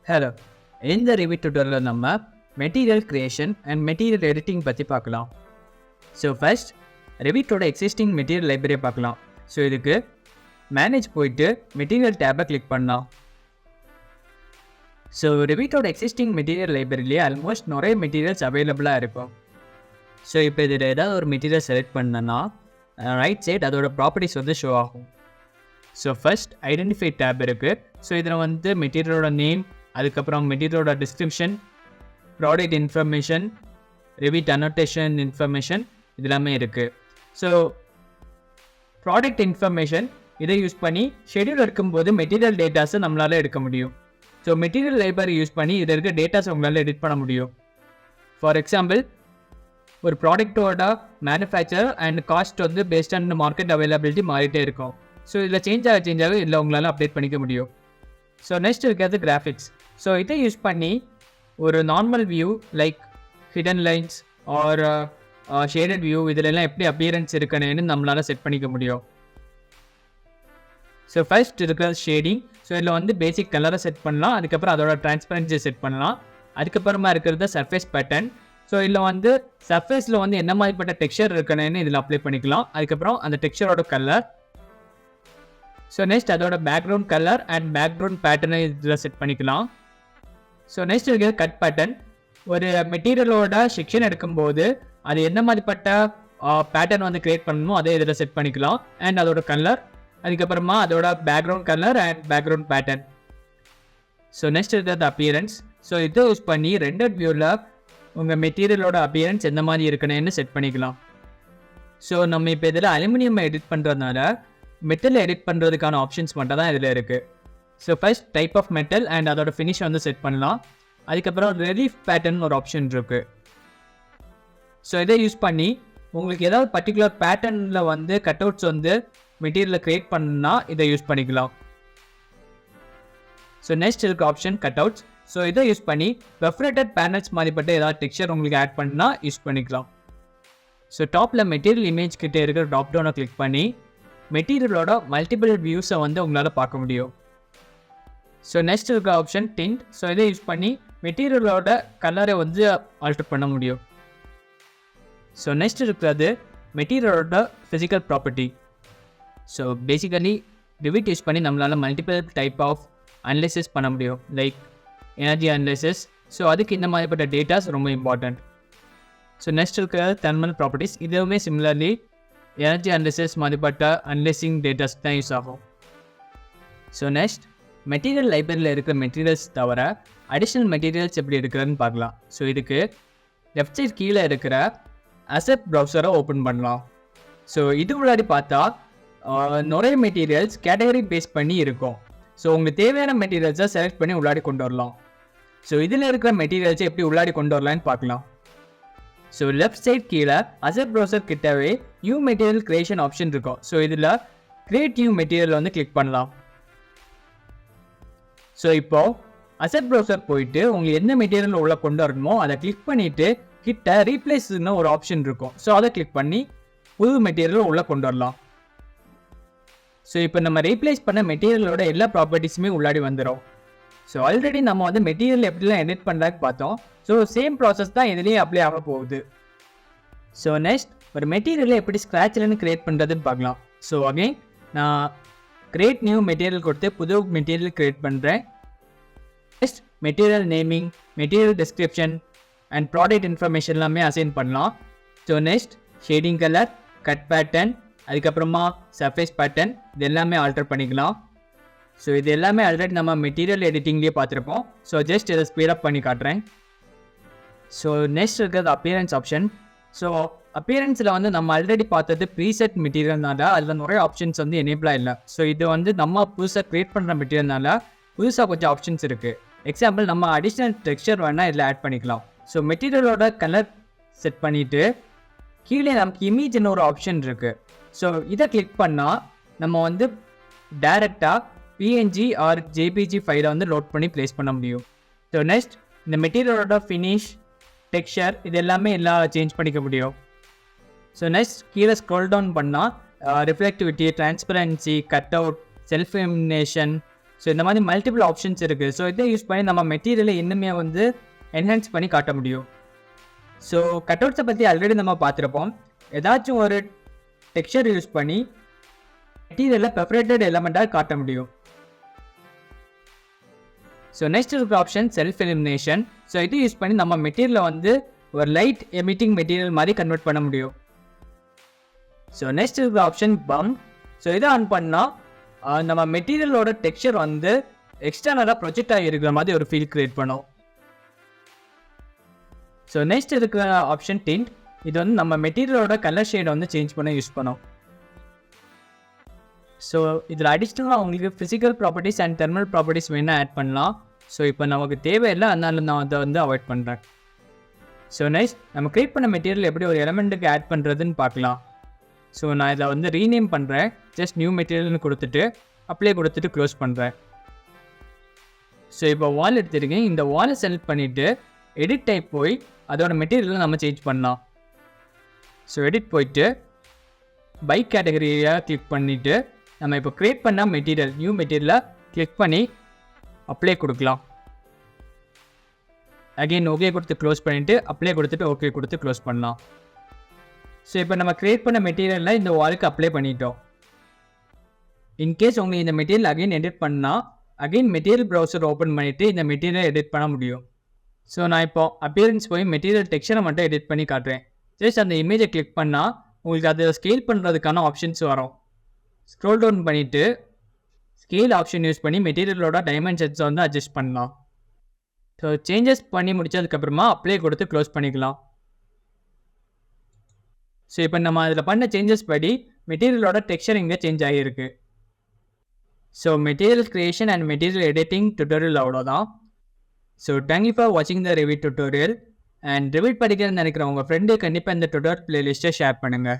Hello. இந்த Revit tutorial நம்ம material creation and material editing பற்றி பார்க்கலாம். ஸோ ஃபர்ஸ்ட் Revitோட எக்ஸிஸ்டிங் மெட்டீரியல் லைப்ரரியை பார்க்கலாம். ஸோ இதுக்கு மேனேஜ் போயிட்டு மெட்டீரியல் டேபை கிளிக் பண்ணலாம். ஸோ Revitோட எக்ஸிஸ்டிங் மெட்டீரியல் லைப்ரரியிலே ஆல்மோஸ்ட் நிறைய மெட்டீரியல்ஸ் அவைலபிளாக இருக்கும். ஸோ இப்போ இதில் ஏதாவது ஒரு மெட்டீரியல் செலக்ட் பண்ணனா ரைட் சைட் அதோட ப்ராப்பர்ட்டிஸ் வந்து ஷோ ஆகும். ஸோ ஃபர்ஸ்ட் ஐடென்டிஃபை டேப் இருக்குது. ஸோ இதில் வந்து மெட்டீரியலோட நேம், அதுக்கப்புறம் மெட்டீரியலோட description, product information, Revit annotation information இதெல்லாமே இருக்குது. ஸோ ப்ராடக்ட் இன்ஃபர்மேஷன் இதை யூஸ் பண்ணி ஷெடியூல் இருக்கும்போது மெட்டீரியல் டேட்டாஸை நம்மளால் எடுக்க முடியும். ஸோ மெட்டீரியல் லைப்ரரி யூஸ் பண்ணி இதில் இருக்க டேட்டாஸை உங்களால் எடிட் பண்ண முடியும். ஃபார் எக்ஸாம்பிள், ஒரு ப்ராடக்டோட மேனுஃபேக்சர் அண்ட் காஸ்ட் வந்து பேஸ்ட் ஆன் மார்க்கெட் அவைலபிலிட்டி மாறிட்டே இருக்கும். ஸோ இதில் சேஞ்ச் ஆக இதில் உங்களால் அப்டேட் பண்ணிக்க முடியும். ஸோ நெக்ஸ்ட் இருக்கிறது கிராஃபிக்ஸ். ஸோ இதை யூஸ் பண்ணி ஒரு normal view like hidden lines R shaded view இதிலெல்லாம் எப்படி அப்பியரன்ஸ் இருக்குன்னு நம்மளால் செட் பண்ணிக்க முடியும். ஸோ ஃபர்ஸ்ட் இருக்கிற ஷேடிங். ஸோ இதில் வந்து பேசிக் கலரை செட் பண்ணலாம், அதுக்கப்புறம் அதோட டிரான்ஸ்பரன்சி செட் பண்ணலாம். அதுக்கப்புறமா இருக்கிறது சர்ஃபேஸ் பேட்டர்ன். ஸோ இதில் வந்து சர்ஃபேஸில் வந்து என்ன மாதிரிப்பட்ட டெக்ஸ்சர் இருக்குன்னு இதில் அப்ளை பண்ணிக்கலாம். அதுக்கப்புறம் அந்த டெக்ஸ்சரோட கலர். ஸோ நெக்ஸ்ட் அதோட பேக்ரவுண்ட் கலர் அண்ட் பேக்ரவுண்ட் பேட்டர்னை இதில் செட் பண்ணிக்கலாம். ஸோ நெக்ஸ்ட் இருக்கிற கட் பேட்டர்ன். ஒரு மெட்டீரியலோட செக்ஷன் எடுக்கும்போது அது என்ன மாதிரிப்பட்ட பேட்டர்ன் வந்து கிரியேட் பண்ணணுமோ அதை இதில் செட் பண்ணிக்கலாம். அண்ட் அதோட கலர், அதுக்கப்புறமா அதோட background colour and background pattern. So next இருக்கிறது அப்பியரன்ஸ். ஸோ இதை யூஸ் பண்ணி ரெண்டட் வியூவில் உங்கள் மெட்டீரியலோட அப்பியரன்ஸ் எந்த மாதிரி இருக்குன்னு செட் பண்ணிக்கலாம். ஸோ நம்ம இப்போ இதில் அலுமினியம் எடிட் பண்ணுறதுனால மெட்டல் எடிட் பண்ணுறதுக்கான ஆப்ஷன்ஸ் மட்டும் தான் இதில் இருக்குது. So first type of metal and அதோட ஃபினிஷ் வந்து செட் பண்ணலாம். அதுக்கப்புறம் ரெலீஃப் பேட்டர்ன் ஒரு ஆப்ஷன் இருக்குது. ஸோ இதை யூஸ் பண்ணி உங்களுக்கு ஏதாவது பர்டிகுலர் பேட்டர்னில் வந்து கட் அவுட்ஸ் வந்து மெட்டீரியலை க்ரியேட் பண்ணணும்னா இதை யூஸ் பண்ணிக்கலாம். ஸோ நெக்ஸ்ட் இருக்க ஆப்ஷன் கட் அவுட்ஸ். ஸோ இதை யூஸ் பண்ணி பெர்ஃபரேட்டட் பேனல்ஸ் மாதிரிப்பட்ட ஏதாவது டெக்ஸ்சர் உங்களுக்கு ஆட் பண்ணால் யூஸ் பண்ணிக்கலாம். ஸோ டாப்பில் மெட்டீரியல் இமேஜ் கிட்டே இருக்கிற ட்ராப் டவுனை கிளிக் பண்ணி மெட்டீரியலோட மல்டிபிள் வியூஸை வந்து உங்களால் பார்க்க முடியும். ஸோ நெக்ஸ்ட் இருக்க ஆப்ஷன் டிண்ட். ஸோ இதை யூஸ் பண்ணி மெட்டீரியலோட கலரை வந்து ஆல்டர் பண்ண முடியும். ஸோ நெக்ஸ்ட் இருக்கிறது மெட்டீரியலோட physical property. So basically Revit use பண்ணி நம்மளால் மல்டிபிள் டைப் ஆஃப் அனலைசிஸ் பண்ண முடியும், லைக் எனர்ஜி அனலைசிஸ். ஸோ அதுக்கு இந்த மாதிரிப்பட்ட டேட்டாஸ் ரொம்ப இம்பார்ட்டண்ட். ஸோ நெக்ஸ்ட் இருக்கிற தெர்மல் ப்ராப்பர்ட்டிஸ். இதுவுமே சிமிலர்லி எனர்ஜி அனலைசிஸ் மாதிரிப்பட்ட அனலைசிங் டேட்டாஸ் தான் யூஸ் ஆகும். ஸோ நெக்ஸ்ட் மெட்டீரியல் லைப்ரரியில் இருக்கிற மெட்டீரியல்ஸ் தவிர அடிஷ்னல் மெட்டீரியல்ஸ் எப்படி இருக்கிறதுன்னு பார்க்கலாம். ஸோ இதுக்கு லெஃப்ட் சைட் கீழே இருக்கிற அசெட் ப்ரௌசரை ஓப்பன் பண்ணலாம். ஸோ இது முன்னாடி பார்த்தா நிறைய மெட்டீரியல்ஸ் கேட்டகரி பேஸ் பண்ணி இருக்கும். ஸோ உங்களுக்கு தேவையான மெட்டீரியல்ஸை செலக்ட் பண்ணி உள்ளாடி கொண்டு வரலாம். ஸோ இதில் இருக்கிற மெட்டீரியல்ஸை எப்படி உள்ளாடி கொண்டு வரலான்னு பார்க்கலாம். ஸோ லெஃப்ட் சைட் கீழே அசெட் ப்ரௌசர் கிட்டவே நியூ மெட்டீரியல் கிரியேஷன் ஆப்ஷன் இருக்கும். ஸோ இதில் கிரியேட் நியூ மெட்டீரியல் வந்து கிளிக் பண்ணலாம். ஸோ இப்போது அசெட் ப்ரௌசர் போயிட்டு உங்களுக்கு என்ன மெட்டீரியல் உள்ள கொண்டு வரணுமோ அதை கிளிக் பண்ணிவிட்டு கிட்ட ரீப்ளேஸ்னு ஒரு ஆப்ஷன் இருக்கும். ஸோ அதை கிளிக் பண்ணி புது மெட்டீரியல் உள்ளே கொண்டு வரலாம். ஸோ இப்போ நம்ம ரீப்ளேஸ் பண்ண மெட்டீரியலோட எல்லா ப்ராப்பர்ட்டிஸுமே உள்ளாடி வந்துடும். ஸோ ஆல்ரெடி நம்ம வந்து மெட்டீரியல் எப்படிலாம் எடிட் பண்ணுறதுக்கு பார்த்தோம். ஸோ சேம் ப்ராசஸ் தான் இதுலேயே அப்ளை ஆக போகுது. ஸோ நெக்ஸ்ட் ஒரு மெட்டீரியலை எப்படி ஸ்க்ராட்ச்லேருந்து க்ரியேட் பண்ணுறதுன்னு பார்க்கலாம். ஸோ அகைன் நான் கிரியேட் நியூ மெட்டீரியல் கொடுத்து புது மெட்டீரியல் க்ரியேட் பண்ணுறேன். Next material naming, material description and product information எல்லாமே அசைன் பண்ணலாம். So next shading colour, cut pattern, அதுக்கப்புறமா சர்ஃபேஸ் பேட்டர்ன் இது எல்லாமே ஆல்டர் பண்ணிக்கலாம். ஸோ இது எல்லாமே ஆல்ரெடி நம்ம மெட்டீரியல் எடிட்டிங்லேயே பார்த்துருப்போம். ஸோ ஜஸ்ட் இதை ஸ்பீடப் பண்ணி காட்டுறேன். ஸோ நெக்ஸ்ட் இருக்கிறது அப்பியரன்ஸ் ஆப்ஷன். ஸோ அப்பியரன்ஸில் வந்து நம்ம ஆல்ரெடி பார்த்தது ப்ரீசெட் மெட்டீரியல்னால அதில் நிறைய ஆப்ஷன்ஸ் வந்து எனேபிளாக இல்லை. ஸோ இது வந்து நம்ம புதுசாக க்ரியேட் பண்ணுற மெட்டீரியல்னால புதுசாக கொஞ்சம் ஆப்ஷன்ஸ் இருக்குது. எக்ஸாம்பிள், நம்ம அடிஷ்னல் டெக்ஸ்சர் வேணால் இதில் ஆட் பண்ணிக்கலாம். ஸோ மெட்டீரியலோட கலர் செட் பண்ணிவிட்டு கீழே நமக்கு இமேஜ்னு ஒரு ஆப்ஷன் இருக்குது. ஸோ இதை கிளிக் பண்ணால் நம்ம வந்து டைரெக்டாக PNG ஆர் JPG ஃபைலை வந்து லோட் பண்ணி ப்ளேஸ் பண்ண முடியும். ஸோ நெக்ஸ்ட் இந்த மெட்டீரியலோட ஃபினிஷ், டெக்ஸ்சர் இது எல்லாமே எல்லாம் சேஞ்ச் பண்ணிக்க முடியும். ஸோ நெக்ஸ்ட் கீழே ஸ்க்ரோல் டவுன் பண்ணால் reflectivity, transparency, cut out, self elimination, so இந்த மாதிரி மல்டிபிள் ஆப்ஷன்ஸ் இருக்குது. ஸோ இதை யூஸ் பண்ணி நம்ம மெட்டீரியலை இன்னுமே வந்து என்ஹான்ஸ் பண்ணி காட்ட முடியும். ஸோ கட்அவுட்ஸை பற்றி ஆல்ரெடி நம்ம பார்த்துருப்போம். ஏதாச்சும் ஒரு டெக்ஸ்சர் யூஸ் பண்ணி மெட்டீரியலை பெர்ஃபரேட்டட் எலமெண்ட்டாக காட்ட முடியும். ஸோ நெக்ஸ்ட் இருக்கிற ஆப்ஷன் செல்ஃப் எலிமினேஷன். ஸோ இது யூஸ் பண்ணி நம்ம மெட்டீரியலை வந்து ஒரு லைட் எமிட்டிங் மெட்டீரியல் மாதிரி கன்வெர்ட் பண்ண முடியும். ஸோ நெக்ஸ்ட் இருக்கிற ஆப்ஷன் பம்ப். ஸோ இதை ஆன் பண்ணால் நம்ம மெட்டீரியலோட டெக்ஸ்சர் வந்து எக்ஸ்டர்னலாக ப்ரொஜெக்ட் ஆகி இருக்கிற மாதிரி ஒரு ஃபீல் கிரியேட் பண்ணும். ஸோ நெக்ஸ்ட் இருக்கிற ஆப்ஷன் டிண்ட். இது வந்து நம்ம மெட்டீரியலோட கலர் ஷேடை வந்து சேஞ்ச் பண்ண யூஸ் பண்ணோம். ஸோ இதில் அடிஷ்னலாக உங்களுக்கு physical properties and thermal properties வேணால் ஆட் பண்ணலாம். ஸோ இப்போ நமக்கு தேவையில்லை, அதனால நான் அதை வந்து அவாய்ட் பண்ணுறேன். ஸோ நெக்ஸ்ட் நம்ம க்ரியேட் பண்ண மெட்டீரியல் எப்படி ஒரு எலமெண்ட்டுக்கு ஆட் பண்ணுறதுன்னு பார்க்கலாம். ஸோ நான் இதை வந்து ரீநேம் பண்ணுறேன். ஜஸ்ட் நியூ மெட்டீரியல்னு கொடுத்துட்டு அப்ளை கொடுத்துட்டு க்ளோஸ் பண்ணுறேன். ஸோ இப்போ வால் எடுத்துருக்கேன். இந்த வாலை செலக்ட் பண்ணிவிட்டு எடிட் டைப் போய் அதோட மெட்டீரியலை நம்ம சேஞ்ச் பண்ணலாம். ஸோ எடிட் போயிட்டு பை கேட்டகரியாக கிளிக் பண்ணிவிட்டு நம்ம இப்போ க்ரியேட் பண்ண மெட்டீரியல் நியூ மெட்டீரியலை கிளிக் பண்ணி அப்ளை கொடுக்கலாம். அகெயின் ஓகே கொடுத்து க்ளோஸ் பண்ணிவிட்டு அப்ளை கொடுத்துட்டு ஓகே கொடுத்து க்ளோஸ் பண்ணலாம். ஸோ இப்போ நம்ம க்ரியேட் பண்ண மெட்டீரியலில் இந்த வாலுக்கு அப்ளை பண்ணிட்டோம். இன்கேஸ் உங்களுக்கு இந்த மெட்டீரியல் அகெயின் எடிட் பண்ணால் அகெயின் மெட்டீரியல் ப்ரௌசர் ஓப்பன் பண்ணிவிட்டு இந்த மெட்டீரியல் எடிட் பண்ண முடியும். ஸோ நான் இப்போ அப்பியரன்ஸ் போய் மெட்டீரியல் டெக்ஸ்சரை மட்டும் எடிட் பண்ணி காட்டுறேன். ஜஸ்ட் அந்த இமேஜை கிளிக் பண்ணால் உங்களுக்கு அதை ஸ்கேல் பண்ணுறதுக்கான ஆப்ஷன்ஸ் வரும். ஸ்க்ரோல் டவுன் பண்ணிவிட்டு ஸ்கேல் ஆப்ஷன் யூஸ் பண்ணி மெட்டீரியலோட டைமென்ஷன்ஸை வந்து அட்ஜஸ்ட் பண்ணலாம். ஸோ சேஞ்சஸ் பண்ணி முடித்ததுக்கப்புறமா அப்ளை கொடுத்து க்ளோஸ் பண்ணிக்கலாம். ஸோ இப்போ நம்ம அதில் பண்ண சேஞ்சஸ் படி மெட்டீரியலோட டெக்ஸ்சர் இங்கே சேஞ்ச் ஆகியிருக்கு. So material creation and material editing tutorial அவ்வளோதான். ஸோ தேங்க்யூ ஃபார் வாட்சிங் த Revit tutorial. அண்ட் Revit படிக்கிறேன்னு நினைக்கிறேன் உங்கள் ஃப்ரெண்டு கண்டிப்பாக இந்த டுட்டோரியல் பிளேலிஸ்ட்டை ஷேர் பண்ணுங்கள்.